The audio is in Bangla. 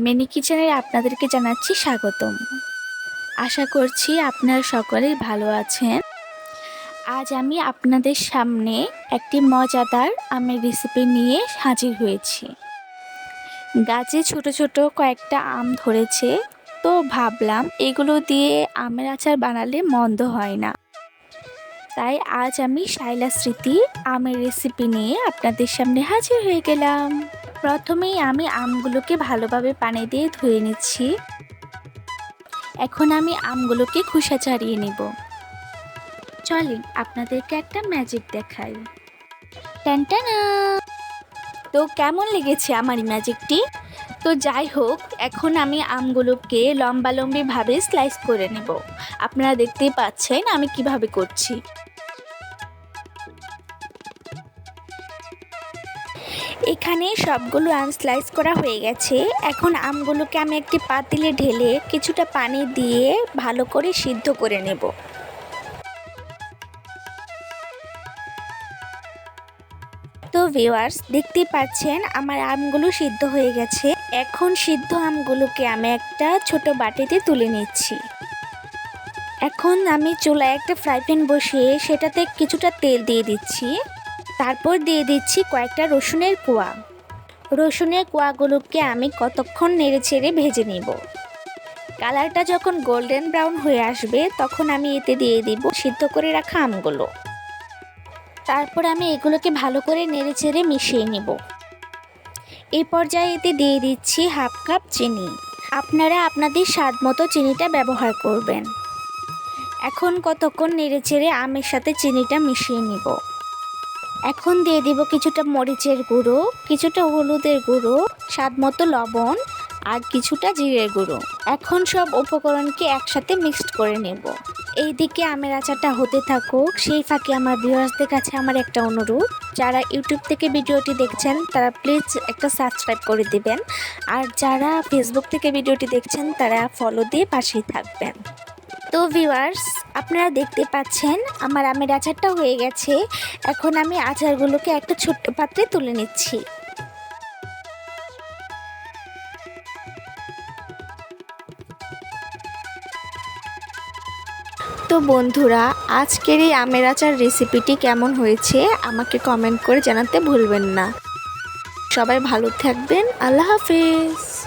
মিনি কিচেনে আপনাদেরকে জানাচ্ছি স্বাগতম। আশা করছি আপনারা সকলেই ভালো আছেন। আজ আমি আপনাদের সামনে একটি মজাদার আমের রেসিপি নিয়ে হাজির হয়েছি। গাছে ছোট ছোট কয়েকটা আম ধরেছে, তো ভাবলাম এগুলো দিয়ে আমের আচার বানালে মন্দ হয় না। তাই আজ আমি শাইলা স্মৃতি আমের রেসিপি নিয়ে আপনাদের সামনে হাজির হয়ে গেলাম। প্রথমেই আমি আমগুলোকে ভালোভাবে পানি দিয়ে ধুয়ে নিচ্ছি। এখন আমি আমগুলোকে খোসা ছাড়িয়ে নেব। চলেন আপনাদেরকে একটা ম্যাজিক দেখাই। টানটানা! তো কেমন লেগেছে আমার এই ম্যাজিকটি? তো যাই হোক, এখন আমি আমগুলোকে লম্বালম্বিভাবে স্লাইস করে নেব। আপনারা দেখতেই পাচ্ছেন আমি কিভাবে করছি। এখানে সবগুলো আম স্লাইস করা হয়ে গেছে। এখন আমগুলোকে আমি একটি পাতিলে ঢেলে কিছুটা পানি দিয়ে ভালো করে সিদ্ধ করে নেব। তো ভিউয়ার্স, দেখতেই পাচ্ছেন আমার আমগুলো সিদ্ধ হয়ে গেছে। এখন সিদ্ধ আমগুলোকে আমি একটা ছোট বাটিতে তুলে নিচ্ছি। এখন আমি চুলায় একটা ফ্রাই প্যান বসিয়ে সেটাতে কিছুটা তেল দিয়ে দিচ্ছি। তারপর দিয়ে দিচ্ছি কয়েকটা রসুনের কোয়া। রসুনের কোয়াগুলোকে আমি কতক্ষণ নেড়েচেড়ে ভেজে নিব। কালারটা যখন গোল্ডেন ব্রাউন হয়ে আসবে তখন আমি এতে দিয়ে দিব সিদ্ধ করে রাখা আমগুলো। তারপর আমি এগুলোকে ভালো করে নেড়েচেড়ে মিশিয়ে নেব। এই পর্যায়ে এতে দিয়ে দিচ্ছি হাফ কাপ চিনি। আপনারা আপনাদের স্বাদ মতো চিনিটা ব্যবহার করবেন। এখন কতক্ষণ নেড়েচেড়ে আমের সাথে চিনিটা মিশিয়ে নিব। এখন দিয়ে দিব কিছুটা মরিচের গুঁড়ো, কিছুটা হলুদের গুঁড়ো, স্বাদ মতো লবণ আর কিছুটা জিরের গুঁড়ো। এখন সব উপকরণকে একসাথে মিক্সড করে নেব। এইদিকে আমের আচারটা হতে থাকুক, সেই ফাঁকে আমার ভিউয়ার্সদের কাছে আমার একটা অনুরোধ, যারা ইউটিউব থেকে ভিডিওটি দেখছেন তারা প্লিজ একটা সাবস্ক্রাইব করে দিবেন, আর যারা ফেসবুক থেকে ভিডিওটি দেখছেন তারা ফলো দিয়ে পাশেই থাকবেন। তো ভিউয়ার্স, আপনারা দেখতে পাচ্ছেন আমার আমের আচারটা হয়ে গেছে। এখন আমি আচারগুলোকে একটা ছোট্ট পাত্রে তুলে নিচ্ছি। তো বন্ধুরা, আজকের এই আমের আচার রেসিপিটি কেমন হয়েছে আমাকে কমেন্ট করে জানাতে ভুলবেন না। সবাই ভালো থাকবেন। আল্লাহ হাফেজ।